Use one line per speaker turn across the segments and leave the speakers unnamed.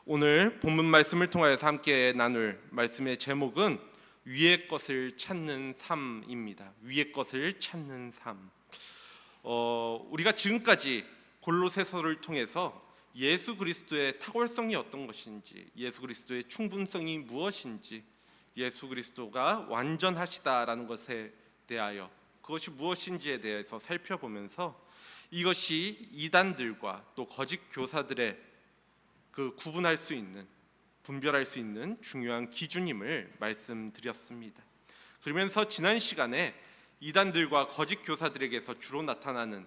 오늘 본문 말씀을 통하여서 함께 나눌 말씀의 제목은 위의 것을 찾는 삶입니다. 위의 것을 찾는 삶. 우리가 지금까지 골로새서를 통해서 예수 그리스도의 탁월성이 어떤 것인지, 예수 그리스도의 충분성이 무엇인지, 예수 그리스도가 완전하시다라는 것에 대하여 그것이 무엇인지에 대해서 살펴보면서 이것이 이단들과 또 거짓 교사들의 구분할 수 있는, 분별할 수 있는 중요한 기준임을 말씀드렸습니다. 그러면서 지난 시간에 이단들과 거짓 교사들에게서 주로 나타나는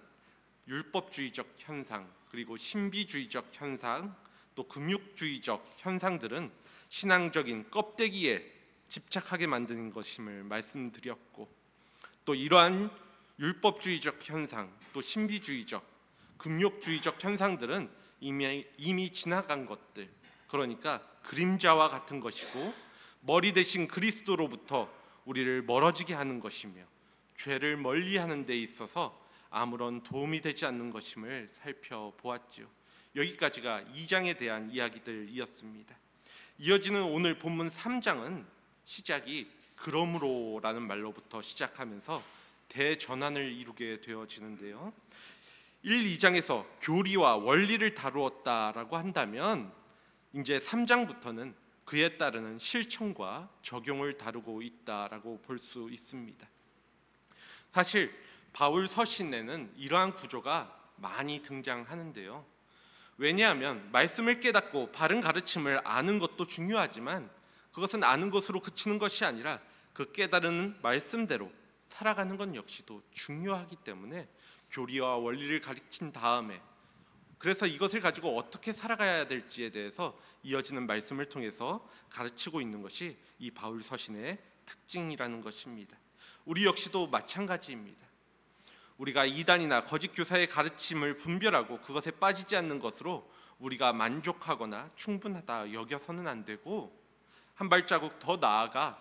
율법주의적 현상, 그리고 신비주의적 현상, 또 금욕주의적 현상들은 신앙적인 껍데기에 집착하게 만드는 것임을 말씀드렸고, 또 이러한 율법주의적 현상, 또 신비주의적, 금욕주의적 현상들은 이미 지나간 것들, 그러니까 그림자와 같은 것이고 머리 대신 그리스도로부터 우리를 멀어지게 하는 것이며 죄를 멀리하는 데 있어서 아무런 도움이 되지 않는 것임을 살펴보았지요. 여기까지가 2장에 대한 이야기들이었습니다. 이어지는 오늘 본문 3장은 시작이 그러므로라는 말로부터 시작하면서 대전환을 이루게 되어지는데요. 1, 2장에서 교리와 원리를 다루었다라고 한다면 이제 3장부터는 그에 따르는 실천과 적용을 다루고 있다라고 볼 수 있습니다. 사실 바울 서신에는 이러한 구조가 많이 등장하는데요. 왜냐하면 말씀을 깨닫고 바른 가르침을 아는 것도 중요하지만 그것은 아는 것으로 그치는 것이 아니라 그 깨달은 말씀대로 살아가는 것 역시도 중요하기 때문에 교리와 원리를 가르친 다음에, 그래서 이것을 가지고 어떻게 살아가야 될지에 대해서 이어지는 말씀을 통해서 가르치고 있는 것이 이 바울 서신의 특징이라는 것입니다. 우리 역시도 마찬가지입니다. 우리가 이단이나 거짓 교사의 가르침을 분별하고 그것에 빠지지 않는 것으로 우리가 만족하거나 충분하다 여겨서는 안 되고, 한 발자국 더 나아가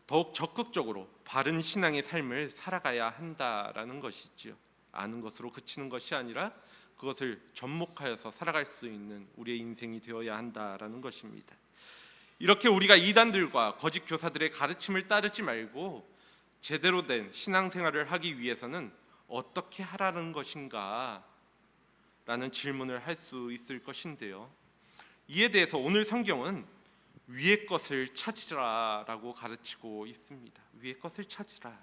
더욱 적극적으로 바른 신앙의 삶을 살아가야 한다라는 것이지요. 아는 것으로 그치는 것이 아니라 그것을 접목하여서 살아갈 수 있는 우리의 인생이 되어야 한다라는 것입니다. 이렇게 우리가 이단들과 거짓 교사들의 가르침을 따르지 말고 제대로 된 신앙생활을 하기 위해서는 어떻게 하라는 것인가 라는 질문을 할 수 있을 것인데요. 이에 대해서 오늘 성경은 위의 것을 찾으라라고 가르치고 있습니다. 위의 것을 찾으라.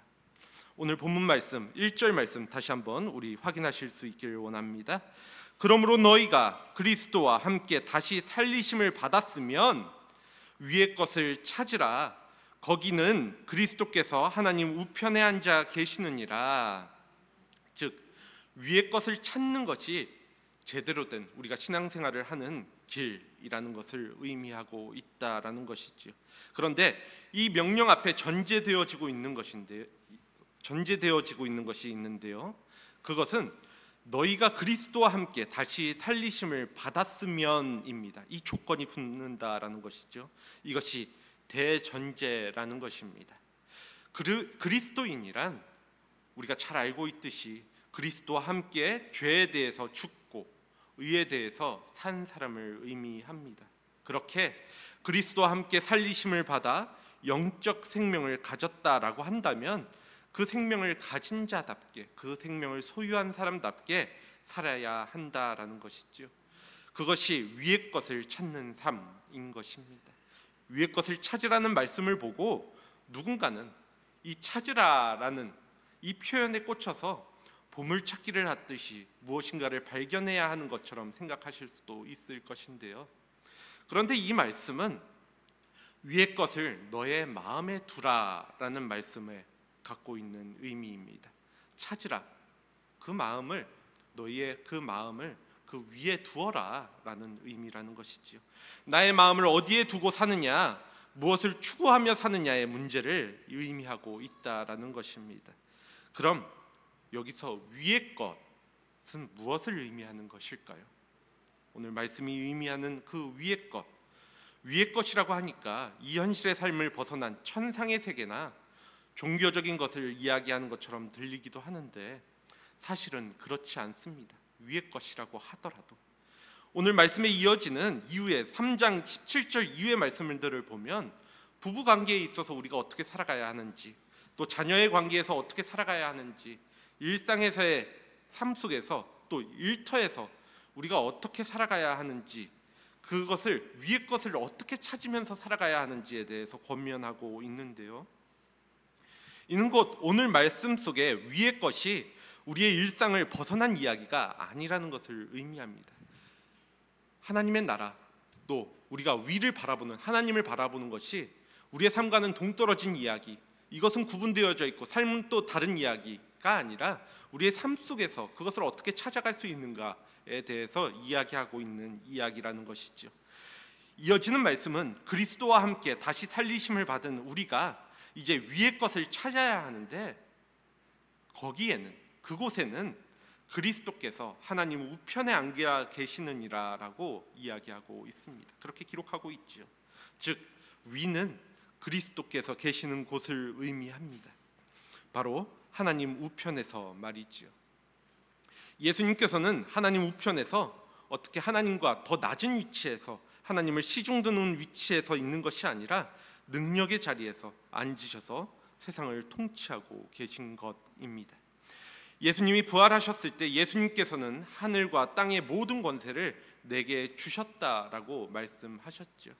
오늘 본문 말씀 1절 말씀 다시 한번 우리 확인하실 수 있기를 원합니다. 그러므로 너희가 그리스도와 함께 다시 살리심을 받았으면 위의 것을 찾으라. 거기는 그리스도께서 하나님 우편에 앉아 계시느니라. 즉 위의 것을 찾는 것이 제대로 된 우리가 신앙생활을 하는 길이라는 것을 의미하고 있다라는 것이지요. 그런데 이 명령 앞에 전제되어지고 있는 것이 있는데요. 그것은 너희가 그리스도와 함께 다시 살리심을 받았으면입니다. 이 조건이 붙는다라는 것이죠. 이것이 대전제라는 것입니다. 그리스도인이란 우리가 잘 알고 있듯이 그리스도와 함께 죄에 대해서 죽고 의에 대해서 산 사람을 의미합니다. 그렇게 그리스도와 함께 살리심을 받아 영적 생명을 가졌다라고 한다면 그 생명을 가진 자답게, 그 생명을 소유한 사람답게 살아야 한다라는 것이죠. 그것이 위의 것을 찾는 삶인 것입니다. 위의 것을 찾으라는 말씀을 보고 누군가는 이 찾으라라는 이 표현에 꽂혀서 보물찾기를 하듯이 무엇인가를 발견해야 하는 것처럼 생각하실 수도 있을 것인데요. 그런데 이 말씀은 위의 것을 너의 마음에 두라라는 말씀에 갖고 있는 의미입니다. 찾으라. 너희의 그 마음을 그 위에 두어라라는 의미라는 것이지요. 나의 마음을 어디에 두고 사느냐, 무엇을 추구하며 사느냐의 문제를 의미하고 있다라는 것입니다. 그럼 여기서 위의 것은 무엇을 의미하는 것일까요? 오늘 말씀이 의미하는 그 위의 것, 위의 것이라고 하니까 이 현실의 삶을 벗어난 천상의 세계나 종교적인 것을 이야기하는 것처럼 들리기도 하는데 사실은 그렇지 않습니다. 위의 것이라고 하더라도 오늘 말씀에 이어지는 이후에 3장 17절 이후의 말씀들을 보면 부부 관계에 있어서 우리가 어떻게 살아가야 하는지, 또 자녀의 관계에서 어떻게 살아가야 하는지, 일상에서의 삶 속에서 또 일터에서 우리가 어떻게 살아가야 하는지, 그것을 위의 것을 어떻게 찾으면서 살아가야 하는지에 대해서 권면하고 있는데요. 이는 곧 오늘 말씀 속에 위의 것이 우리의 일상을 벗어난 이야기가 아니라는 것을 의미합니다. 하나님의 나라, 또 우리가 위를 바라보는 하나님을 바라보는 것이 우리의 삶과는 동떨어진 이야기, 이것은 구분되어져 있고 삶은 또 다른 이야기가 아니라 우리의 삶 속에서 그것을 어떻게 찾아갈 수 있는가에 대해서 이야기하고 있는 이야기라는 것이죠. 이어지는 말씀은 그리스도와 함께 다시 살리심을 받은 우리가 이제 위의 것을 찾아야 하는데, 거기에는, 그곳에는 그리스도께서 하나님 우편에 앉아 계시느니라라고 이야기하고 있습니다. 그렇게 기록하고 있죠. 즉 위는 그리스도께서 계시는 곳을 의미합니다. 바로 하나님 우편에서 말이죠. 예수님께서는 하나님 우편에서 어떻게 하나님과 더 낮은 위치에서 하나님을 시중드는 위치에서 있는 것이 아니라 능력의 자리에서 앉으셔서 세상을 통치하고 계신 것입니다. 예수님이 부활하셨을 때 예수님께서는 하늘과 땅의 모든 권세를 내게 주셨다라고 말씀하셨죠.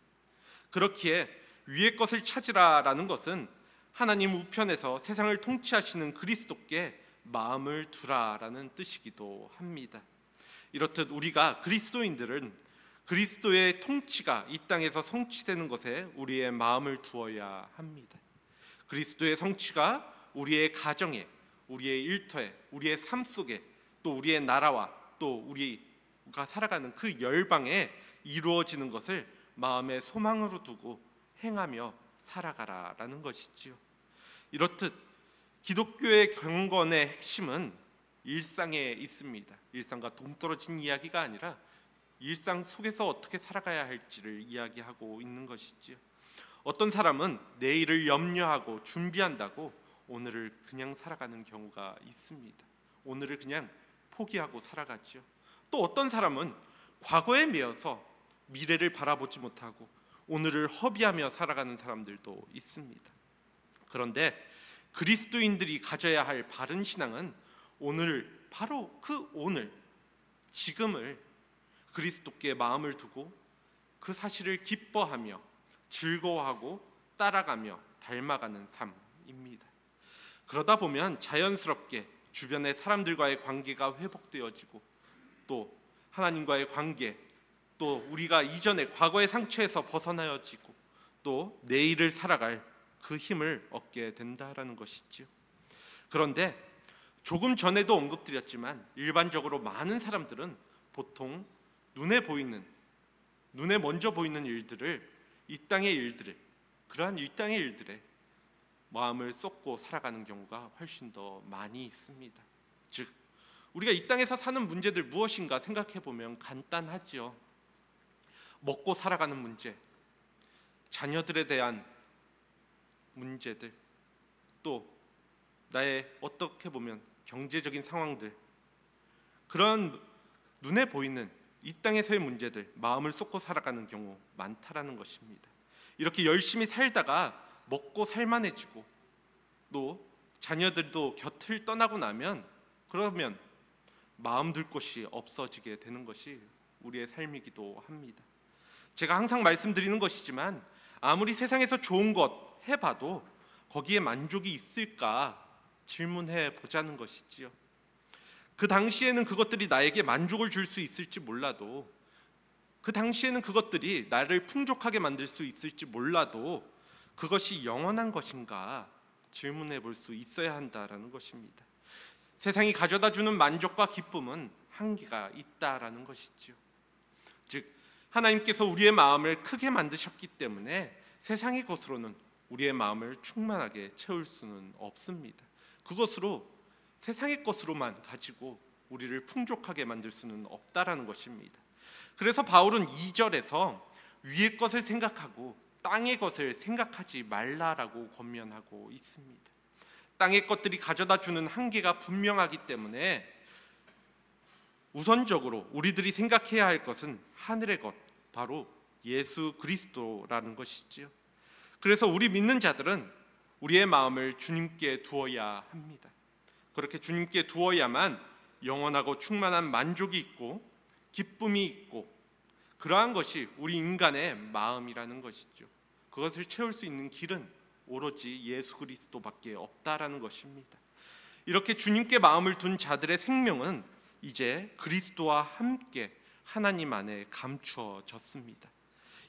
그렇기에 위의 것을 찾으라라는 것은 하나님 우편에서 세상을 통치하시는 그리스도께 마음을 두라라는 뜻이기도 합니다. 이렇듯 우리가 그리스도인들은 그리스도의 통치가 이 땅에서 성취되는 것에 우리의 마음을 두어야 합니다. 그리스도의 성취가 우리의 가정에, 우리의 일터에, 우리의 삶 속에, 또 우리의 나라와 또 우리가 살아가는 그 열방에 이루어지는 것을 마음의 소망으로 두고 행하며 살아가라라는 것이지요. 이렇듯 기독교의 경건의 핵심은 일상에 있습니다. 일상과 동떨어진 이야기가 아니라 일상 속에서 어떻게 살아가야 할지를 이야기하고 있는 것이지요. 어떤 사람은 내일을 염려하고 준비한다고 오늘을 그냥 살아가는 경우가 있습니다. 오늘을 그냥 포기하고 살아가죠. 또 어떤 사람은 과거에 매여서 미래를 바라보지 못하고 오늘을 허비하며 살아가는 사람들도 있습니다. 그런데 그리스도인들이 가져야 할 바른 신앙은 오늘, 바로 그 오늘, 지금을 그리스도께 마음을 두고 그 사실을 기뻐하며 즐거워하고 따라가며 닮아가는 삶입니다. 그러다 보면 자연스럽게 주변의 사람들과의 관계가 회복되어지고, 또 하나님과의 관계, 또 우리가 이전에 과거의 상처에서 벗어나어지고, 또 내일을 살아갈 그 힘을 얻게 된다라는 것이죠. 그런데 조금 전에도 언급드렸지만 일반적으로 많은 사람들은 보통 눈에 먼저 보이는 일들을, 이 땅의 일들을, 그러한 이 땅의 일들에 마음을 쏟고 살아가는 경우가 훨씬 더 많이 있습니다. 즉 우리가 이 땅에서 사는 문제들 무엇인가 생각해 보면 간단하지요. 먹고 살아가는 문제, 자녀들에 대한 문제들, 또 나의 어떻게 보면 경제적인 상황들, 그런 눈에 보이는 이 땅에서의 문제들, 마음을 쏟고 살아가는 경우 많다라는 것입니다. 이렇게 열심히 살다가 먹고 살만해지고, 또 자녀들도 곁을 떠나고 나면 그러면 마음 둘 곳이 없어지게 되는 것이 우리의 삶이기도 합니다. 제가 항상 말씀드리는 것이지만 아무리 세상에서 좋은 것 해봐도 거기에 만족이 있을까 질문해 보자는 것이지요. 그 당시에는 그것들이 나에게 만족을 줄 수 있을지 몰라도, 그 당시에는 그것들이 나를 풍족하게 만들 수 있을지 몰라도 그것이 영원한 것인가 질문해 볼 수 있어야 한다라는 것입니다. 세상이 가져다주는 만족과 기쁨은 한계가 있다라는 것이죠. 즉 하나님께서 우리의 마음을 크게 만드셨기 때문에 세상의 것으로는 우리의 마음을 충만하게 채울 수는 없습니다. 그것으로 세상의 것으로만 가지고 우리를 풍족하게 만들 수는 없다라는 것입니다. 그래서 바울은 2절에서 위의 것을 생각하고 땅의 것을 생각하지 말라라고 권면하고 있습니다. 땅의 것들이 가져다 주는 한계가 분명하기 때문에 우선적으로 우리들이 생각해야 할 것은 하늘의 것, 바로 예수 그리스도라는 것이지요. 그래서 우리 믿는 자들은 우리의 마음을 주님께 두어야 합니다. 그렇게 주님께 두어야만 영원하고 충만한 만족이 있고 기쁨이 있고, 그러한 것이 우리 인간의 마음이라는 것이죠. 그것을 채울 수 있는 길은 오로지 예수 그리스도밖에 없다라는 것입니다. 이렇게 주님께 마음을 둔 자들의 생명은 이제 그리스도와 함께 하나님 안에 감추어졌습니다.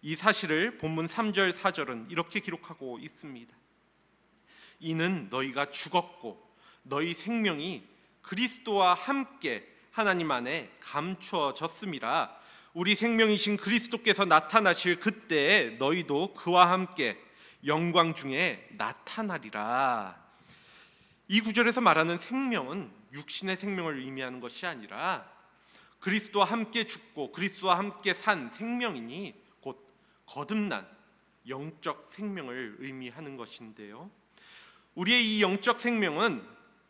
이 사실을 본문 3절 4절은 이렇게 기록하고 있습니다. 이는 너희가 죽었고 너희 생명이 그리스도와 함께 하나님 안에 감추어졌음이라. 우리 생명이신 그리스도께서 나타나실 그때에 너희도 그와 함께 영광 중에 나타나리라. 이 구절에서 말하는 생명은 육신의 생명을 의미하는 것이 아니라 그리스도와 함께 죽고 그리스도와 함께 산 생명이니 곧 거듭난 영적 생명을 의미하는 것인데요, 우리의 이 영적 생명은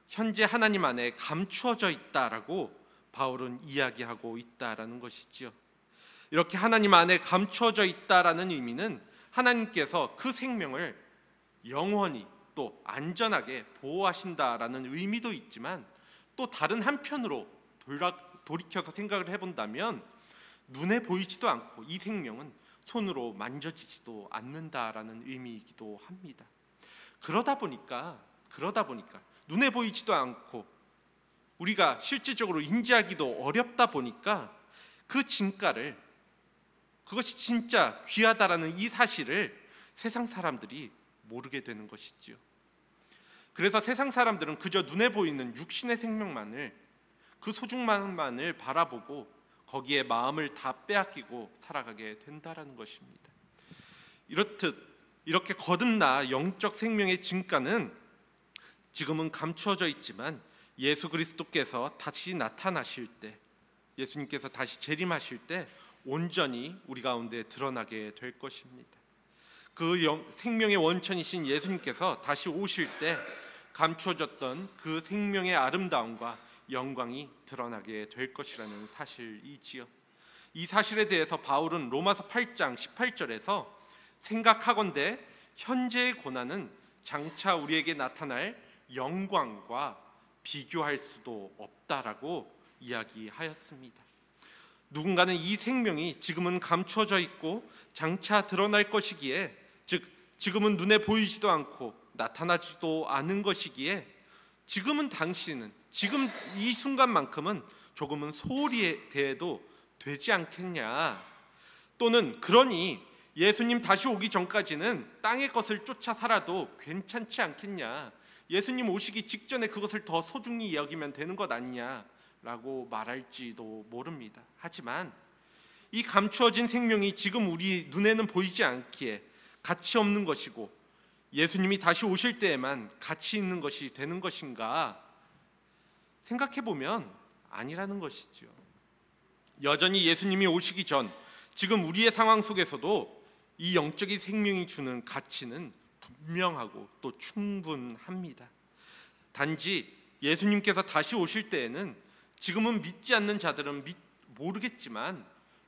현재 하나님 안에 감추어져 있다라고 바울은 이야기하고 있다라는 것이지요. 이렇게 하나님 안에 감추어져 있다라는 의미는 하나님께서 그 생명을 영원히 또 안전하게 보호하신다라는 의미도 있지만, 또 다른 한편으로 돌이켜서 생각을 해본다면 눈에 보이지도 않고 이 생명은 손으로 만져지지도 않는다라는 의미이기도 합니다. 그러다 보니까 눈에 보이지도 않고 우리가 실질적으로 인지하기도 어렵다 보니까 그 진가를, 그것이 진짜 귀하다라는 이 사실을 세상 사람들이 모르게 되는 것이지요. 그래서 세상 사람들은 그저 눈에 보이는 육신의 생명만을, 그 소중만을 바라보고 거기에 마음을 다 빼앗기고 살아가게 된다라는 것입니다. 이렇듯 이렇게 거듭나 영적 생명의 진가는 지금은 감추어져 있지만 예수 그리스도께서 다시 나타나실 때, 예수님께서 다시 재림하실 때 온전히 우리 가운데 드러나게 될 것입니다. 그 생명의 원천이신 예수님께서 다시 오실 때 감추어졌던 그 생명의 아름다움과 영광이 드러나게 될 것이라는 사실이지요. 이 사실에 대해서 바울은 로마서 8장 18절에서 생각하건대 현재의 고난은 장차 우리에게 나타날 영광과 비교할 수도 없다라고 이야기하였습니다. 누군가는 이 생명이 지금은 감추어져 있고 장차 드러날 것이기에, 즉 지금은 눈에 보이지도 않고 나타나지도 않은 것이기에 지금은 당신은, 지금 이 순간만큼은 조금은 소홀히 대해도 되지 않겠냐, 또는 그러니 예수님 다시 오기 전까지는 땅의 것을 쫓아 살아도 괜찮지 않겠냐, 예수님 오시기 직전에 그것을 더 소중히 여기면 되는 것 아니냐라고 말할지도 모릅니다. 하지만 이 감추어진 생명이 지금 우리 눈에는 보이지 않기에 가치 없는 것이고 예수님이 다시 오실 때에만 가치 있는 것이 되는 것인가 생각해보면 아니라는 것이죠. 여전히 예수님이 오시기 전 지금 우리의 상황 속에서도 이 영적인 생명이 주는 가치는 분명하고 또 충분합니다. 단지 예수님께서 다시 오실 때에는 지금은 믿지 않는 자들은 모르겠지만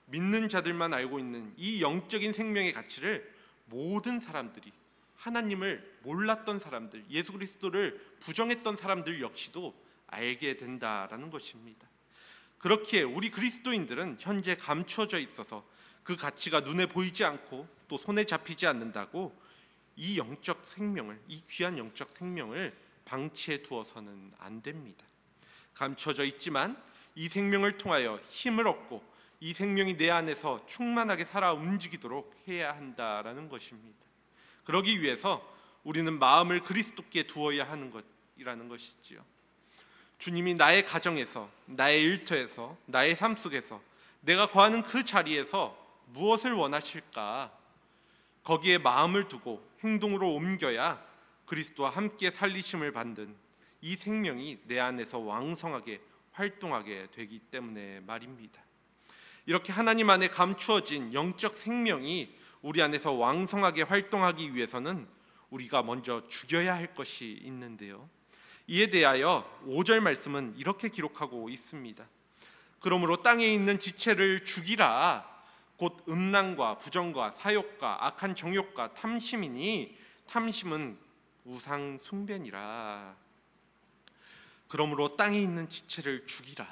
믿는 자들만 알고 있는 이 영적인 생명의 가치를 모든 사람들이, 하나님을 몰랐던 사람들, 예수 그리스도를 부정했던 사람들 역시도 알게 된다라는 것입니다. 그렇기에 우리 그리스도인들은 현재 감추어져 있어서 그 가치가 눈에 보이지 않고 또 손에 잡히지 않는다고 이 영적 생명을, 이 귀한 영적 생명을 방치해 두어서는 안 됩니다. 감춰져 있지만 이 생명을 통하여 힘을 얻고 이 생명이 내 안에서 충만하게 살아 움직이도록 해야 한다라는 것입니다. 그러기 위해서 우리는 마음을 그리스도께 두어야 하는 것이라는 것이지요. 주님이 나의 가정에서, 나의 일터에서, 나의 삶 속에서, 내가 거하는 그 자리에서 무엇을 원하실까? 거기에 마음을 두고 행동으로 옮겨야 그리스도와 함께 살리심을 받는 이 생명이 내 안에서 왕성하게 활동하게 되기 때문에 말입니다. 이렇게 하나님 안에 감추어진 영적 생명이 우리 안에서 왕성하게 활동하기 위해서는 우리가 먼저 죽여야 할 것이 있는데요, 이에 대하여 5절 말씀은 이렇게 기록하고 있습니다. 그러므로 땅에 있는 지체를 죽이라. 곧 음란과 부정과 사욕과 악한 정욕과 탐심이니 탐심은 우상 숭배니라. 그러므로 땅에 있는 지체를 죽이라.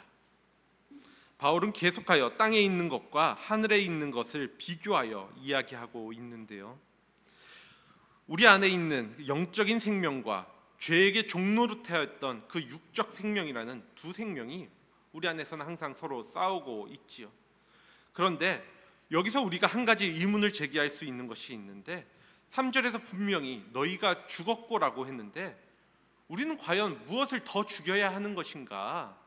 바울은 계속하여 땅에 있는 것과 하늘에 있는 것을 비교하여 이야기하고 있는데요. 우리 안에 있는 영적인 생명과 죄에게 종노릇하였던 그 육적 생명이라는 두 생명이 우리 안에서는 항상 서로 싸우고 있지요. 그런데 여기서 우리가 한 가지 의문을 제기할 수 있는 것이 있는데, 3절에서 분명히 너희가 죽었고라고 했는데 우리는 과연 무엇을 더 죽여야 하는 것인가?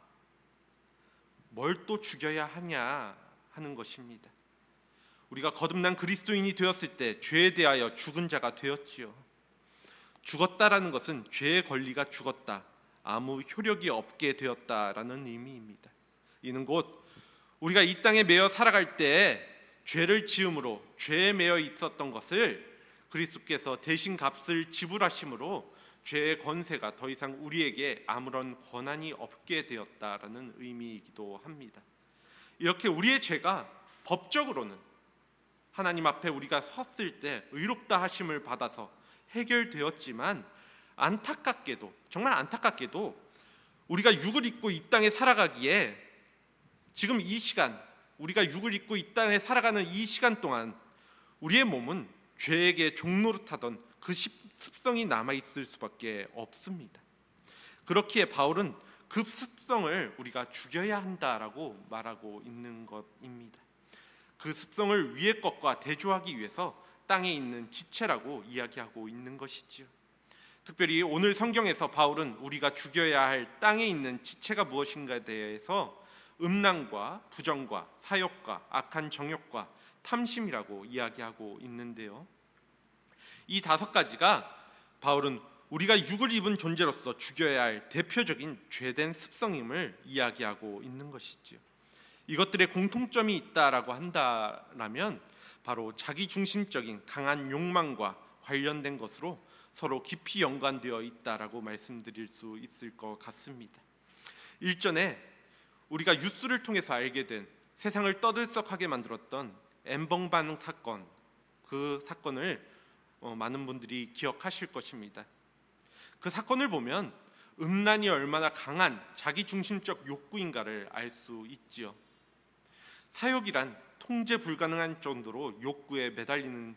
뭘 또 죽여야 하냐 하는 것입니다. 우리가 거듭난 그리스도인이 되었을 때 죄에 대하여 죽은 자가 되었지요. 죽었다라는 것은 죄의 권리가 죽었다, 아무 효력이 없게 되었다라는 의미입니다. 이는 곧 우리가 이 땅에 매여 살아갈 때 죄를 지음으로 죄에 매여 있었던 것을 그리스도께서 대신 값을 지불하심으로 죄의 권세가 더 이상 우리에게 아무런 권한이 없게 되었다라는 의미이기도 합니다. 이렇게 우리의 죄가 법적으로는 하나님 앞에 우리가 섰을 때 의롭다 하심을 받아서 해결되었지만, 안타깝게도, 정말 안타깝게도 우리가 육을 입고 이 땅에 살아가기에 지금 이 시간, 우리가 육을 입고 이 땅에 살아가는 이 시간 동안 우리의 몸은 죄에게 종노릇하던 그 습성이 남아있을 수밖에 없습니다. 그렇기에 바울은 그 습성을 우리가 죽여야 한다라고 말하고 있는 것입니다. 그 습성을 위의 것과 대조하기 위해서 땅에 있는 지체라고 이야기하고 있는 것이지요. 특별히 오늘 성경에서 바울은 우리가 죽여야 할 땅에 있는 지체가 무엇인가에 대해서 음란과 부정과 사욕과 악한 정욕과 탐심이라고 이야기하고 있는데요. 이 5가지가 바울은 우리가 육을 입은 존재로서 죽여야 할 대표적인 죄된 습성임을 이야기하고 있는 것이지요. 이것들의 공통점이 있다라고 한다면 바로 자기중심적인 강한 욕망과 관련된 것으로 서로 깊이 연관되어 있다라고 말씀드릴 수 있을 것 같습니다. 일전에 우리가 뉴스를 통해서 알게 된 세상을 떠들썩하게 만들었던 엠번방 사건, 그 사건을 많은 분들이 기억하실 것입니다. 그 사건을 보면 음란이 얼마나 강한 자기중심적 욕구인가를 알 수 있지요. 사욕이란 통제 불가능한 정도로 욕구에 매달리는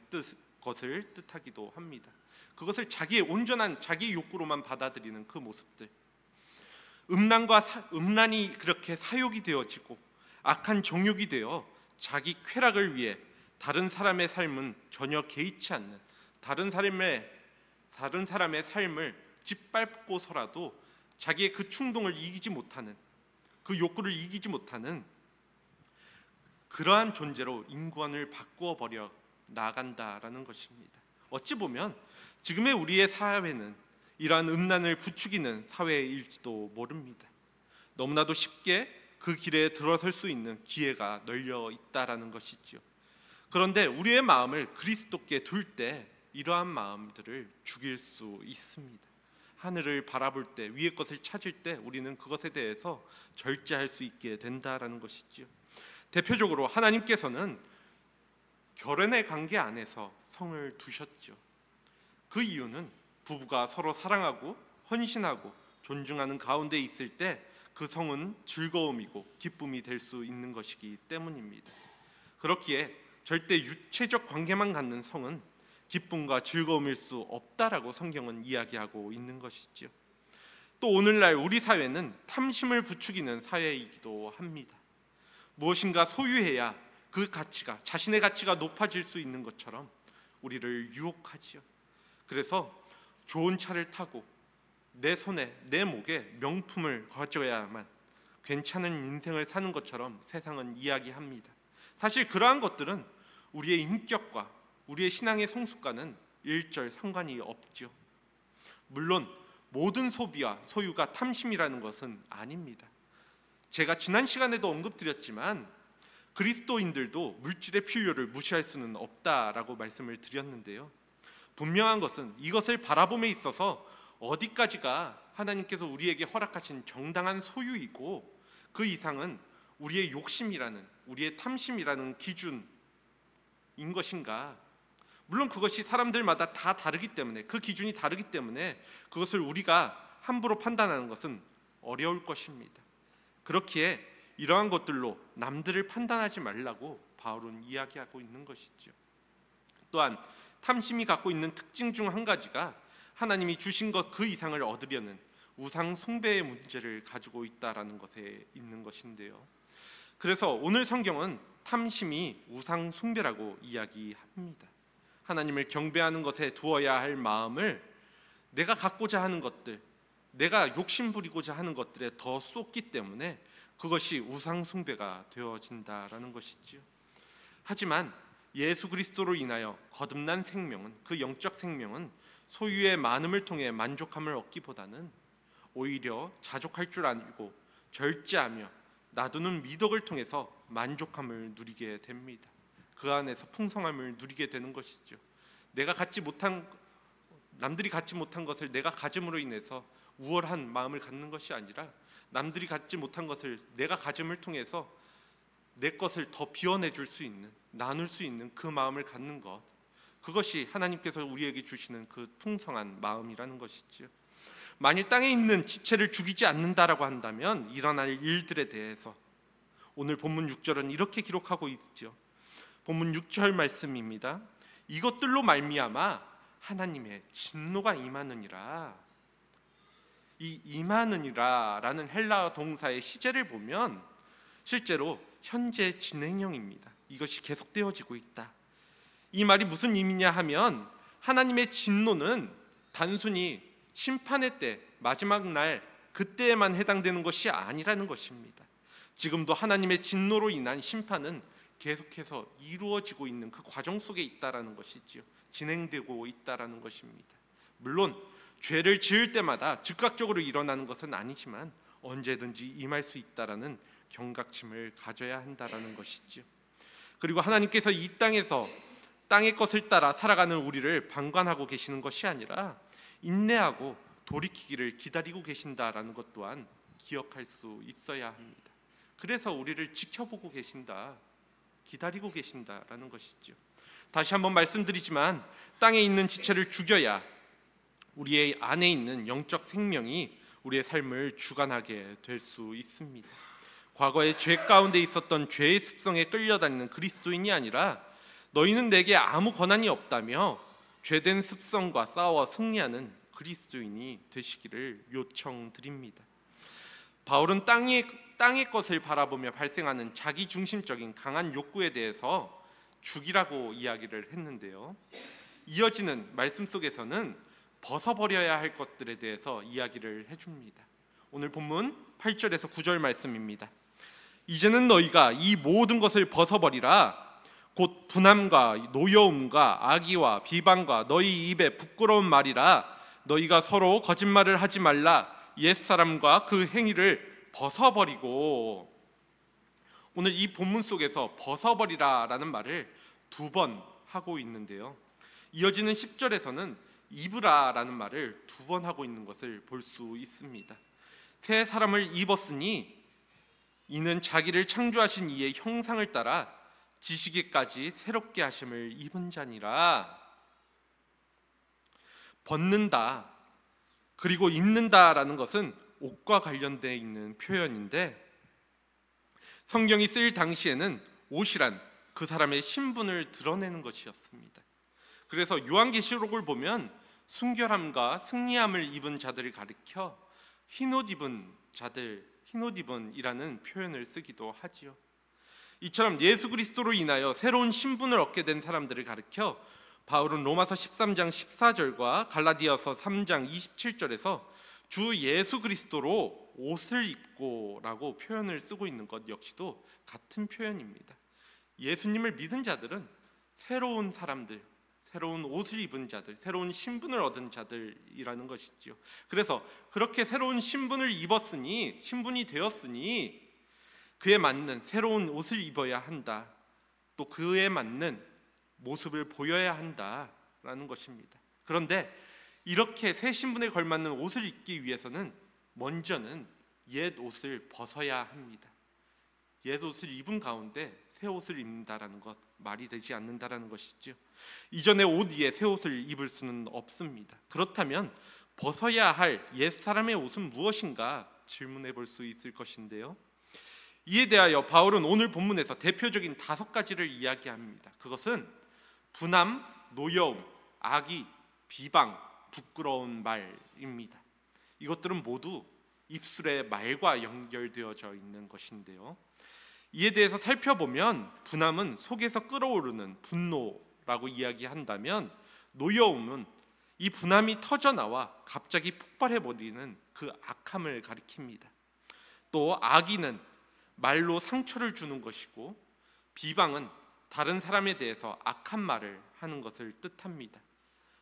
것을 뜻하기도 합니다. 그것을 자기의 온전한 자기 욕구로만 받아들이는 그 모습들, 음란이 그렇게 사욕이 되어지고 악한 정욕이 되어 자기 쾌락을 위해 다른 사람의 삶은 전혀 개의치 않는, 다른 사람의 삶을 짓밟고서라도 자기의 그 충동을 이기지 못하는, 그 욕구를 이기지 못하는 그러한 존재로 인권을 바꾸어 버려 나간다라는 것입니다. 어찌 보면 지금의 우리의 사회는 이러한 음란을 부추기는 사회일지도 모릅니다. 너무나도 쉽게 그 길에 들어설 수 있는 기회가 널려 있다라는 것이지요. 그런데 우리의 마음을 그리스도께 둘 때 이러한 마음들을 죽일 수 있습니다. 하늘을 바라볼 때, 위의 것을 찾을 때 우리는 그것에 대해서 절제할 수 있게 된다라는 것이지요. 대표적으로 하나님께서는 결혼의 관계 안에서 성을 두셨죠. 그 이유는 부부가 서로 사랑하고 헌신하고 존중하는 가운데 있을 때 그 성은 즐거움이고 기쁨이 될 수 있는 것이기 때문입니다. 그렇기에 절대 유체적 관계만 갖는 성은 기쁨과 즐거움일 수 없다라고 성경은 이야기하고 있는 것이지요. 또 오늘날 우리 사회는 탐심을 부추기는 사회이기도 합니다. 무엇인가 소유해야 그 가치가, 자신의 가치가 높아질 수 있는 것처럼 우리를 유혹하지요. 그래서 좋은 차를 타고 내 손에, 내 목에 명품을 가져야만 괜찮은 인생을 사는 것처럼 세상은 이야기합니다. 사실 그러한 것들은 우리의 인격과 우리의 신앙의 성숙과는 일절 상관이 없죠. 물론 모든 소비와 소유가 탐심이라는 것은 아닙니다. 제가 지난 시간에도 언급드렸지만 그리스도인들도 물질의 필요를 무시할 수는 없다라고 말씀을 드렸는데요. 분명한 것은 이것을 바라봄에 있어서 어디까지가 하나님께서 우리에게 허락하신 정당한 소유이고 그 이상은 우리의 욕심이라는, 우리의 탐심이라는 기준인 것인가? 물론 그것이 사람들마다 다 다르기 때문에, 그 기준이 다르기 때문에 그것을 우리가 함부로 판단하는 것은 어려울 것입니다. 그렇기에 이러한 것들로 남들을 판단하지 말라고 바울은 이야기하고 있는 것이죠. 또한 탐심이 갖고 있는 특징 중 한 가지가 하나님이 주신 것 그 이상을 얻으려는 우상 숭배의 문제를 가지고 있다라는 것에 있는 것인데요. 그래서 오늘 성경은 탐심이 우상 숭배라고 이야기합니다. 하나님을 경배하는 것에 두어야 할 마음을 내가 갖고자 하는 것들, 내가 욕심 부리고자 하는 것들에 더 쏟기 때문에 그것이 우상 숭배가 되어진다라는 것이지요. 하지만 예수 그리스도로 인하여 거듭난 생명은, 그 영적 생명은 소유의 많음을 통해 만족함을 얻기보다는 오히려 자족할 줄 알고 절제하며 놔두는 미덕을 통해서 만족함을 누리게 됩니다. 그 안에서 풍성함을 누리게 되는 것이죠. 내가 갖지 못한, 남들이 갖지 못한 것을 내가 가짐으로 인해서 우월한 마음을 갖는 것이 아니라 남들이 갖지 못한 것을 내가 가짐을 통해서 내 것을 더 비워내줄 수 있는, 나눌 수 있는 그 마음을 갖는 것, 그것이 하나님께서 우리에게 주시는 그 풍성한 마음이라는 것이지요. 만일 땅에 있는 지체를 죽이지 않는다라고 한다면 일어날 일들에 대해서 오늘 본문 6절은 이렇게 기록하고 있죠. 본문 6절 말씀입니다. 이것들로 말미암아 하나님의 진노가 임하느니라. 이 임하느니라라는 헬라어 동사의 시제를 보면 실제로 현재 진행형입니다. 이것이 계속되어지고 있다. 이 말이 무슨 의미냐 하면 하나님의 진노는 단순히 심판의 때, 마지막 날 그때에만 해당되는 것이 아니라는 것입니다. 지금도 하나님의 진노로 인한 심판은 계속해서 이루어지고 있는 그 과정 속에 있다라는 것이지요. 진행되고 있다라는 것입니다. 물론 죄를 지을 때마다 즉각적으로 일어나는 것은 아니지만 언제든지 임할 수 있다라는 경각심을 가져야 한다라는 것이지요. 그리고 하나님께서 이 땅에서 땅의 것을 따라 살아가는 우리를 방관하고 계시는 것이 아니라 인내하고 돌이키기를 기다리고 계신다라는 것 또한 기억할 수 있어야 합니다. 그래서 우리를 지켜보고 계신다, 기다리고 계신다라는 것이죠. 다시 한번 말씀드리지만 땅에 있는 지체를 죽여야 우리의 안에 있는 영적 생명이 우리의 삶을 주관하게 될 수 있습니다. 과거에 죄 가운데 있었던 죄의 습성에 끌려다니는 그리스도인이 아니라 너희는 내게 아무 권한이 없다며 죄된 습성과 싸워 승리하는 그리스도인이 되시기를 요청드립니다. 바울은 땅의 것을 바라보며 발생하는 자기중심적인 강한 욕구에 대해서 죽이라고 이야기를 했는데요. 이어지는 말씀 속에서는 벗어버려야 할 것들에 대해서 이야기를 해줍니다. 오늘 본문 8절에서 9절 말씀입니다. 이제는 너희가 이 모든 것을 벗어버리라. 곧 분함과 노여움과 악의와 비방과 너희 입에 부끄러운 말이라. 너희가 서로 거짓말을 하지 말라. 옛사람과 그 행위를 벗어버리고. 오늘 이 본문 속에서 벗어버리라라는 말을 2번 하고 있는데요. 이어지는 10절에서는 입으라라는 말을 2번 하고 있는 것을 볼 수 있습니다. 새 사람을 입었으니 이는 자기를 창조하신 이의 형상을 따라 지시기까지 새롭게 하심을 입은 자니라. 벗는다 그리고 입는다라는 것은 옷과 관련되어 있는 표현인데, 성경이 쓰일 당시에는 옷이란 그 사람의 신분을 드러내는 것이었습니다. 그래서 요한계시록을 보면 순결함과 승리함을 입은 자들을 가리켜 흰옷 입은 자들, 흰옷 입은이라는 표현을 쓰기도 하지요. 이처럼 예수 그리스도로 인하여 새로운 신분을 얻게 된 사람들을 가리켜 바울은 로마서 13장 14절과 갈라디아서 3장 27절에서 주 예수 그리스도로 옷을 입고 라고 표현을 쓰고 있는 것 역시도 같은 표현입니다. 예수님을 믿은 자들은 새로운 사람들, 새로운 옷을 입은 자들, 새로운 신분을 얻은 자들이라는 것이죠. 그래서 그렇게 새로운 신분을 입었으니, 신분이 되었으니 그에 맞는 새로운 옷을 입어야 한다. 또 그에 맞는 모습을 보여야 한다라는 것입니다. 그런데 이렇게 새 신분에 걸맞는 옷을 입기 위해서는 먼저는 옛 옷을 벗어야 합니다. 옛 옷을 입은 가운데 새 옷을 입는다라는 것, 말이 되지 않는다라는 것이죠. 이전의 옷 위에 새 옷을 입을 수는 없습니다. 그렇다면 벗어야 할 옛 사람의 옷은 무엇인가 질문해 볼 수 있을 것인데요. 이에 대하여 바울은 오늘 본문에서 대표적인 5가지를 이야기합니다. 그것은 분함, 노여움, 악의, 비방, 부끄러운 말입니다. 이것들은 모두 입술의 말과 연결되어져 있는 것인데요. 이에 대해서 살펴보면 분함은 속에서 끓어오르는 분노라고 이야기한다면, 노여움은 이 분함이 터져나와 갑자기 폭발해버리는 그 악함을 가리킵니다. 또 악의는 말로 상처를 주는 것이고, 비방은 다른 사람에 대해서 악한 말을 하는 것을 뜻합니다.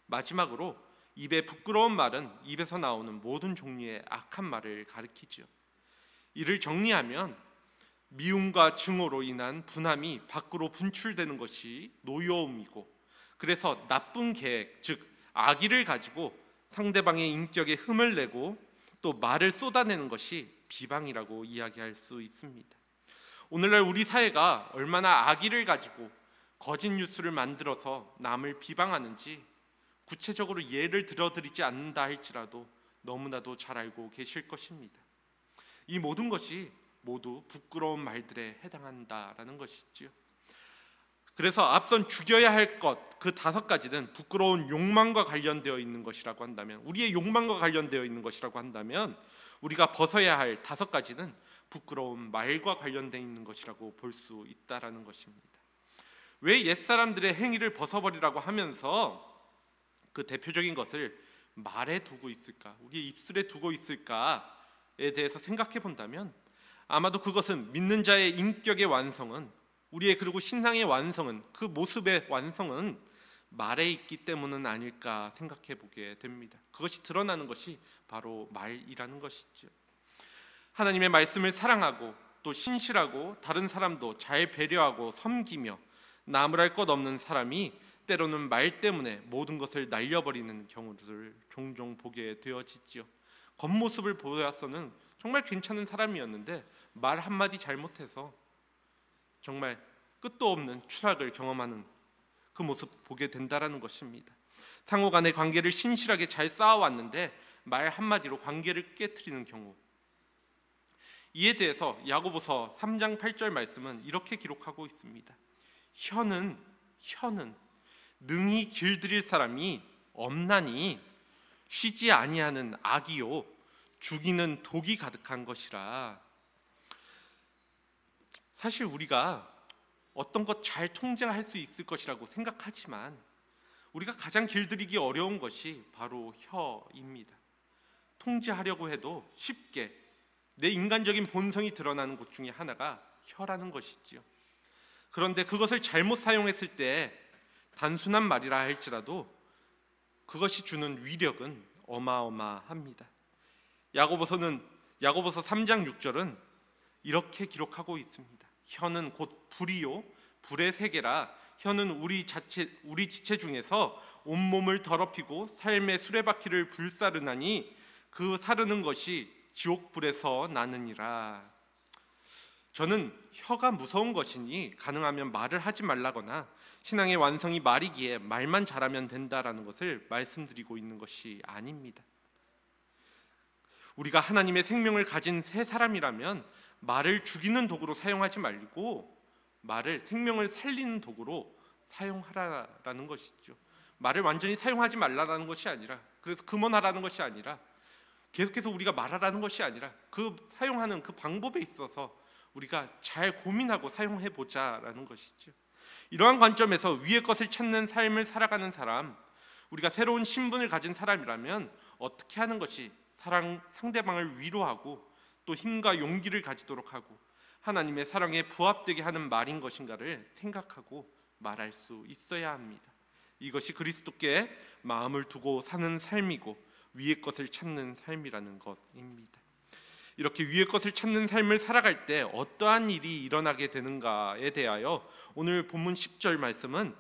마지막으로 입에 부끄러운 말은 입에서 나오는 모든 종류의 악한 말을 가리키죠. 이를 정리하면 미움과 증오로 인한 분함이 밖으로 분출되는 것이 노여움이고, 그래서 나쁜 계획, 즉 악의를 가지고 상대방의 인격에 흠을 내고 또 말을 쏟아내는 것이 비방이라고 이야기할 수 있습니다. 오늘날 우리 사회가 얼마나 악의를 가지고 거짓 뉴스를 만들어서 남을 비방하는지 구체적으로 예를 들어드리지 않는다 할지라도 너무나도 잘 알고 계실 것입니다. 이 모든 것이 모두 부끄러운 말들에 해당한다라는 것이지요. 그래서 앞선 죽여야 할 것, 그 5가지는 부끄러운 욕망과 관련되어 있는 것이라고 한다면, 우리의 욕망과 관련되어 있는 것이라고 한다면, 우리가 벗어야 할 5가지는 부끄러운 말과 관련되어 있는 것이라고 볼 수 있다라는 것입니다. 왜 옛사람들의 행위를 벗어버리라고 하면서 그 대표적인 것을 말에 두고 있을까, 우리의 입술에 두고 있을까에 대해서 생각해 본다면, 아마도 그것은 믿는 자의 인격의 완성은, 우리의 그리고 신앙의 완성은, 그 모습의 완성은 말에 있기 때문은 아닐까 생각해 보게 됩니다. 그것이 드러나는 것이 바로 말이라는 것이죠. 하나님의 말씀을 사랑하고 또 신실하고 다른 사람도 잘 배려하고 섬기며 남을 할 것 없는 사람이 때로는 말 때문에 모든 것을 날려버리는 경우들을 종종 보게 되어지죠. 겉모습을 보아서는 정말 괜찮은 사람이었는데 말 한마디 잘못해서 정말 끝도 없는 추락을 경험하는 그 모습 보게 된다라는 것입니다. 상호 간의 관계를 신실하게 잘 쌓아왔는데 말 한마디로 관계를 깨트리는 경우, 이에 대해서 야고보서 3장 8절 말씀은 이렇게 기록하고 있습니다. 혀는 능히 길들일 사람이 없나니 쉬지 아니하는 악이요 죽이는 독이 가득한 것이라. 사실 우리가 어떤 것 잘 통제할 수 있을 것이라고 생각하지만 우리가 가장 길들이기 어려운 것이 바로 혀입니다. 통제하려고 해도 쉽게 내 인간적인 본성이 드러나는 곳 중에 하나가 혀라는 것이지요. 그런데 그것을 잘못 사용했을 때 단순한 말이라 할지라도 그것이 주는 위력은 어마어마합니다. 야고보서 3장 6절은 이렇게 기록하고 있습니다. 혀는 곧 불이요 불의 세계라. 혀는 우리 지체 중에서 온몸을 더럽히고 삶의 수레바퀴를 불사르나니 그 사르는 것이 지옥불에서 나느니라. 저는 혀가 무서운 것이니 가능하면 말을 하지 말라거나 신앙의 완성이 말이기에 말만 잘하면 된다라는 것을 말씀드리고 있는 것이 아닙니다. 우리가 하나님의 생명을 가진 새 사람이라면 말을 죽이는 도구로 사용하지 말고 말을 생명을 살리는 도구로 사용하라라는 것이죠. 말을 완전히 사용하지 말라라는 것이 아니라, 그래서 금원하라는 것이 아니라, 계속해서 우리가 말하라는 것이 아니라 그 사용하는 그 방법에 있어서 우리가 잘 고민하고 사용해 보자라는 것이죠. 이러한 관점에서 위의 것을 찾는 삶을 살아가는 사람, 우리가 새로운 신분을 가진 사람이라면 어떻게 하는 것이 상대방을 위로하고 또 힘과 용기를 가지도록 하고 하나님의 사랑에 부합되게 하는 말인 것인가를 생각하고 말할 수 있어야 합니다. 이것이 그리스도께 마음을 두고 사는 삶이고 위의 것을 찾는 삶이라는 것입니다. 이렇게 위의 것을 찾는 삶을 살아갈 때 어떠한 일이 일어나게 되는가에 대하여 오늘 본문 10절 말씀은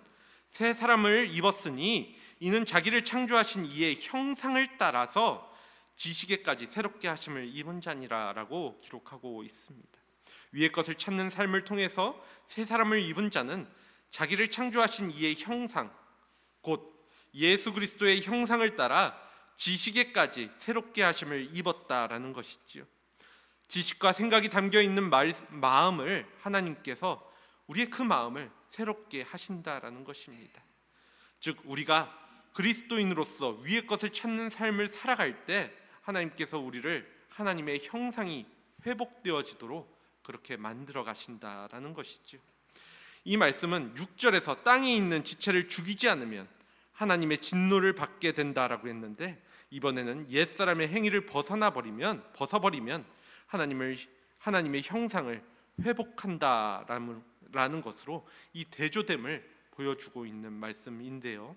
새 사람을 입었으니 이는 자기를 창조하신 이의 형상을 따라서 지식에까지 새롭게 하심을 입은 자니라 라고 기록하고 있습니다. 위의 것을 찾는 삶을 통해서 새 사람을 입은 자는 자기를 창조하신 이의 형상, 곧 예수 그리스도의 형상을 따라 지식에까지 새롭게 하심을 입었다라는 것이지요. 지식과 생각이 담겨 있는 마음을 하나님께서 우리의 그 마음을 새롭게 하신다라는 것입니다. 즉 우리가 그리스도인으로서 위의 것을 찾는 삶을 살아갈 때 하나님께서 우리를 하나님의 형상이 회복되어지도록 그렇게 만들어 가신다라는 것이죠. 이 말씀은 6절에서 땅에 있는 지체를 죽이지 않으면 하나님의 진노를 받게 된다라고 했는데, 이번에는 옛사람의 행위를 벗어버리면 하나님의 형상을 회복한다라는 것으로 이 대조됨을 보여주고 있는 말씀인데요.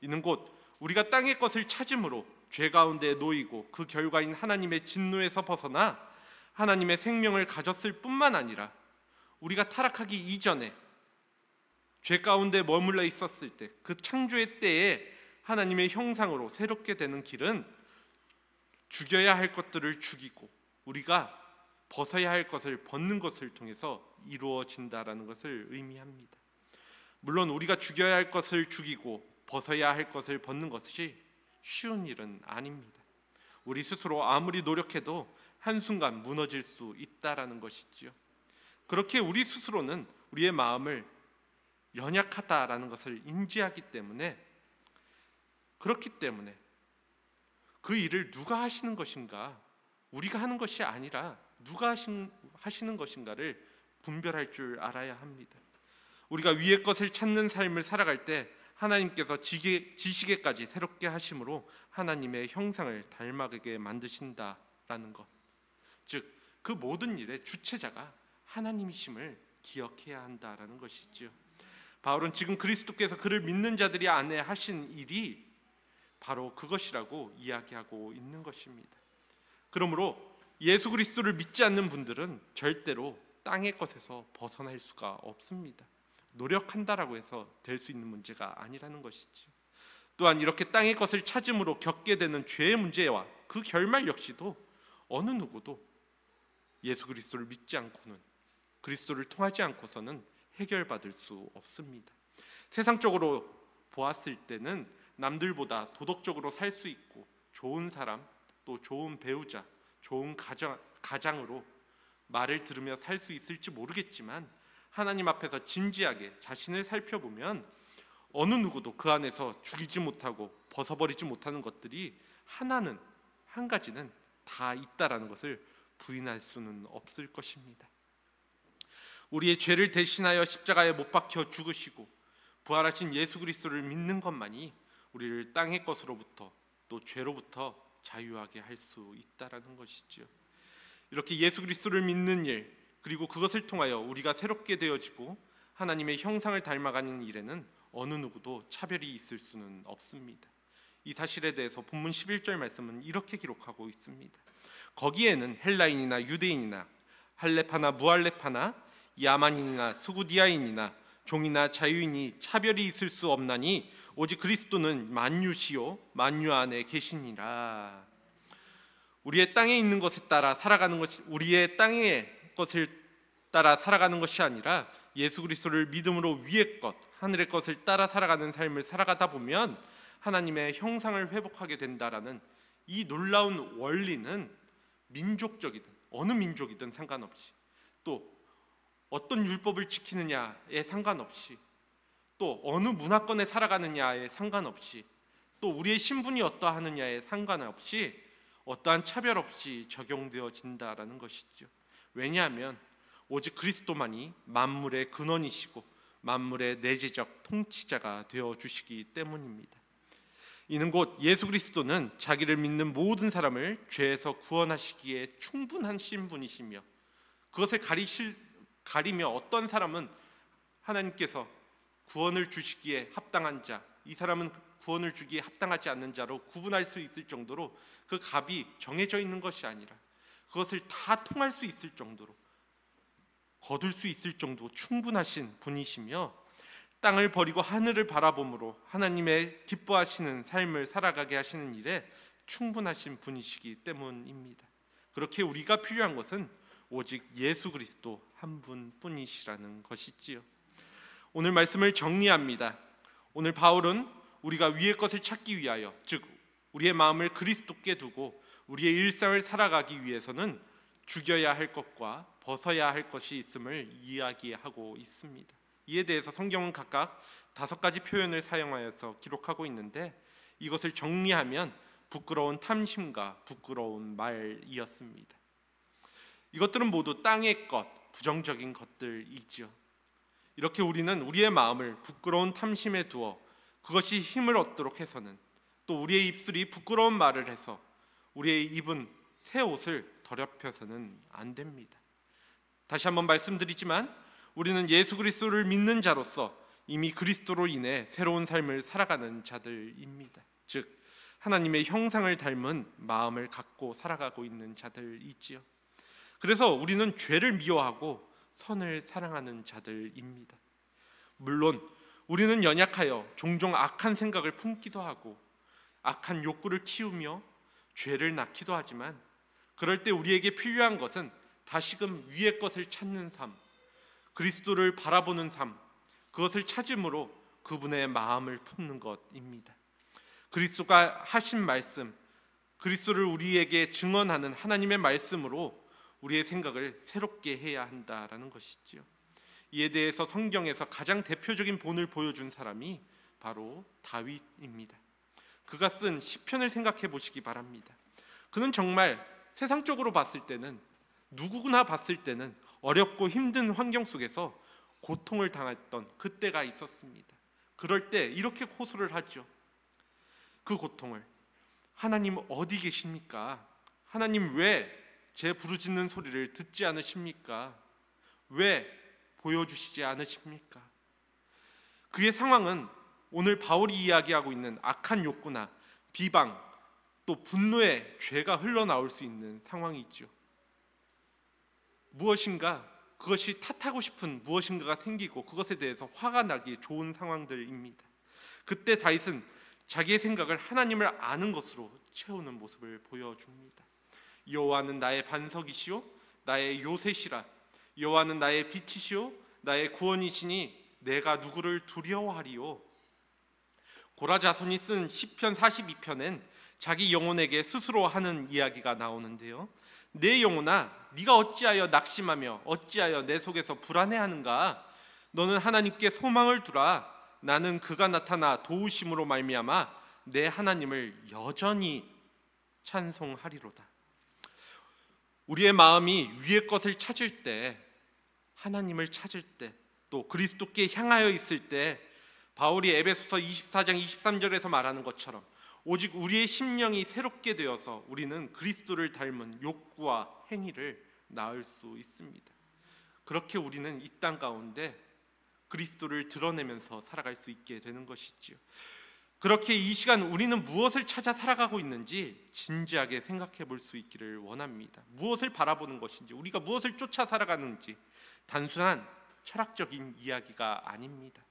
이는 곧 우리가 땅의 것을 찾음으로 죄 가운데 놓이고 그 결과인 하나님의 진노에서 벗어나 하나님의 생명을 가졌을 뿐만 아니라 우리가 타락하기 이전에 죄 가운데 머물러 있었을 때 그 창조의 때에 하나님의 형상으로 새롭게 되는 길은 죽여야 할 것들을 죽이고 우리가 벗어야 할 것을 벗는 것을 통해서 이루어진다라는 것을 의미합니다. 물론 우리가 죽여야 할 것을 죽이고 벗어야 할 것을 벗는 것이 쉬운 일은 아닙니다. 우리 스스로 아무리 노력해도 한순간 무너질 수 있다라는 것이지요. 그렇게 우리 스스로는 우리의 마음을 연약하다라는 것을 인지하기 때문에, 그렇기 때문에 그 일을 누가 하시는 것인가, 우리가 하는 것이 아니라 누가 하시는 것인가를 분별할 줄 알아야 합니다. 우리가 위의 것을 찾는 삶을 살아갈 때 하나님께서 지식에까지 새롭게 하심으로 하나님의 형상을 닮아가게 만드신다라는 것, 즉 그 모든 일의 주체자가 하나님이심을 기억해야 한다라는 것이죠. 바울은 지금 그리스도께서 그를 믿는 자들이 안에 하신 일이 바로 그것이라고 이야기하고 있는 것입니다. 그러므로 예수 그리스도를 믿지 않는 분들은 절대로 땅의 것에서 벗어날 수가 없습니다. 노력한다라고 해서 될 수 있는 문제가 아니라는 것이지. 또한 이렇게 땅의 것을 찾음으로 겪게 되는 죄의 문제와 그 결말 역시도 어느 누구도 예수 그리스도를 믿지 않고는, 그리스도를 통하지 않고서는 해결받을 수 없습니다. 세상적으로 보았을 때는 남들보다 도덕적으로 살 수 있고 좋은 사람, 또 좋은 배우자, 좋은 가장으로 말을 들으며 살 수 있을지 모르겠지만 하나님 앞에서 진지하게 자신을 살펴보면 어느 누구도 그 안에서 죽이지 못하고 벗어버리지 못하는 것들이 한 가지는 다 있다라는 것을 부인할 수는 없을 것입니다. 우리의 죄를 대신하여 십자가에 못 박혀 죽으시고 부활하신 예수 그리스도를 믿는 것만이 우리를 땅의 것으로부터 또 죄로부터 자유하게 할 수 있다라는 것이죠. 이렇게 예수 그리스도를 믿는 일, 그리고 그것을 통하여 우리가 새롭게 되어지고 하나님의 형상을 닮아가는 일에는 어느 누구도 차별이 있을 수는 없습니다. 이 사실에 대해서 본문 11절 말씀은 이렇게 기록하고 있습니다. 거기에는 헬라인이나 유대인이나 할렙하나 무할렙하나 야만인이나 스구디아인이나 종이나 자유인이 차별이 있을 수 없나니 오직 그리스도는 만유시요 만유 안에 계시니라. 우리의 땅에 있는 것에 따라 살아가는 것이, 우리의 땅의 것을 따라 살아가는 것이 아니라 예수 그리스도를 믿음으로 위의 것, 하늘의 것을 따라 살아가는 삶을 살아가다 보면 하나님의 형상을 회복하게 된다라는 이 놀라운 원리는 민족적이든 어느 민족이든 상관없이, 또 어떤 율법을 지키느냐에 상관없이, 또 어느 문화권에 살아가느냐에 상관없이, 또 우리의 신분이 어떠하느냐에 상관없이 어떠한 차별 없이 적용되어진다라는 것이죠. 왜냐하면 오직 그리스도만이 만물의 근원이시고 만물의 내재적 통치자가 되어주시기 때문입니다. 이는 곧 예수 그리스도는 자기를 믿는 모든 사람을 죄에서 구원하시기에 충분하신 분이시며, 그것을 가리며 어떤 사람은 하나님께서 구원을 주시기에 합당한 자, 이 사람은 구원을 주기에 합당하지 않는 자로 구분할 수 있을 정도로 그 값이 정해져 있는 것이 아니라 그것을 다 통할 수 있을 정도로, 거둘 수 있을 정도로 충분하신 분이시며, 땅을 버리고 하늘을 바라봄으로 하나님의 기뻐하시는 삶을 살아가게 하시는 일에 충분하신 분이시기 때문입니다. 그렇게 우리가 필요한 것은 오직 예수 그리스도 한 분뿐이시라는 것이지요. 오늘 말씀을 정리합니다. 오늘 바울은 우리가 위의 것을 찾기 위하여, 즉 우리의 마음을 그리스도께 두고 우리의 일상을 살아가기 위해서는 죽여야 할 것과 벗어야 할 것이 있음을 이야기하고 있습니다. 이에 대해서 성경은 각각 5가지 표현을 사용하여서 기록하고 있는데, 이것을 정리하면 부끄러운 탐심과 부끄러운 말이었습니다. 이것들은 모두 땅의 것, 부정적인 것들이지요. 이렇게 우리는 우리의 마음을 부끄러운 탐심에 두어 그것이 힘을 얻도록 해서는, 또 우리의 입술이 부끄러운 말을 해서 우리의 입은 새 옷을 더럽혀서는 안 됩니다. 다시 한번 말씀드리지만 우리는 예수 그리스도를 믿는 자로서 이미 그리스도로 인해 새로운 삶을 살아가는 자들입니다. 즉 하나님의 형상을 닮은 마음을 갖고 살아가고 있는 자들이지요. 그래서 우리는 죄를 미워하고 선을 사랑하는 자들입니다. 물론 우리는 연약하여 종종 악한 생각을 품기도 하고 악한 욕구를 키우며 죄를 낳기도 하지만, 그럴 때 우리에게 필요한 것은 다시금 위의 것을 찾는 삶, 그리스도를 바라보는 삶, 그것을 찾음으로 그분의 마음을 품는 것입니다. 그리스도가 하신 말씀, 그리스도를 우리에게 증언하는 하나님의 말씀으로 우리의 생각을 새롭게 해야 한다라는 것이지요. 이에 대해서 성경에서 가장 대표적인 본을 보여준 사람이 바로 다윗입니다. 그가 쓴 시편을 생각해 보시기 바랍니다. 그는 정말 세상적으로 봤을 때는, 누구나 봤을 때는 어렵고 힘든 환경 속에서 고통을 당했던 그때가 있었습니다. 그럴 때 이렇게 호소를 하죠. 그 고통을, 하나님 어디 계십니까? 하나님 왜 제 부르짖는 소리를 듣지 않으십니까? 왜 보여주시지 않으십니까? 그의 상황은 오늘 바울이 이야기하고 있는 악한 욕구나 비방, 또 분노의 죄가 흘러나올 수 있는 상황이죠. 무엇인가 그것이 탓하고 싶은 무엇인가가 생기고 그것에 대해서 화가 나기 좋은 상황들입니다. 그때 다윗은 자기의 생각을 하나님을 아는 것으로 채우는 모습을 보여줍니다. 여호와는 나의 반석이시오 나의 요새시라. 여호와는 나의 빛이시오 나의 구원이시니 내가 누구를 두려워하리요. 고라 자손이 쓴 시편 42편엔 자기 영혼에게 스스로 하는 이야기가 나오는데요. 내 영혼아, 네가 어찌하여 낙심하며 어찌하여 내 속에서 불안해하는가? 너는 하나님께 소망을 두라. 나는 그가 나타나 도우심으로 말미암아 내 하나님을 여전히 찬송하리로다. 우리의 마음이 위의 것을 찾을 때, 하나님을 찾을 때, 또 그리스도께 향하여 있을 때, 바울이 에베소서 24장 23절에서 말하는 것처럼 오직 우리의 심령이 새롭게 되어서 우리는 그리스도를 닮은 욕구와 행위를 낳을 수 있습니다. 그렇게 우리는 이 땅 가운데 그리스도를 드러내면서 살아갈 수 있게 되는 것이지요. 그렇게 이 시간 우리는 무엇을 찾아 살아가고 있는지 진지하게 생각해 볼 수 있기를 원합니다. 무엇을 바라보는 것인지, 우리가 무엇을 쫓아 살아가는지 단순한 철학적인 이야기가 아닙니다.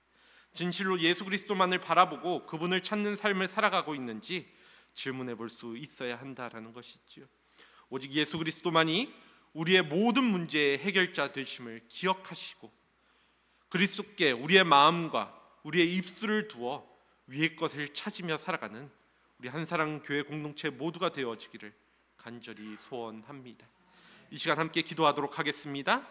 진실로 예수 그리스도만을 바라보고 그분을 찾는 삶을 살아가고 있는지 질문해 볼 수 있어야 한다라는 것이지요. 오직 예수 그리스도만이 우리의 모든 문제의 해결자 되심을 기억하시고 그리스도께 우리의 마음과 우리의 입술을 두어 위의 것을 찾으며 살아가는 우리 한사랑교회 공동체 모두가 되어지기를 간절히 소원합니다. 이 시간 함께 기도하도록 하겠습니다.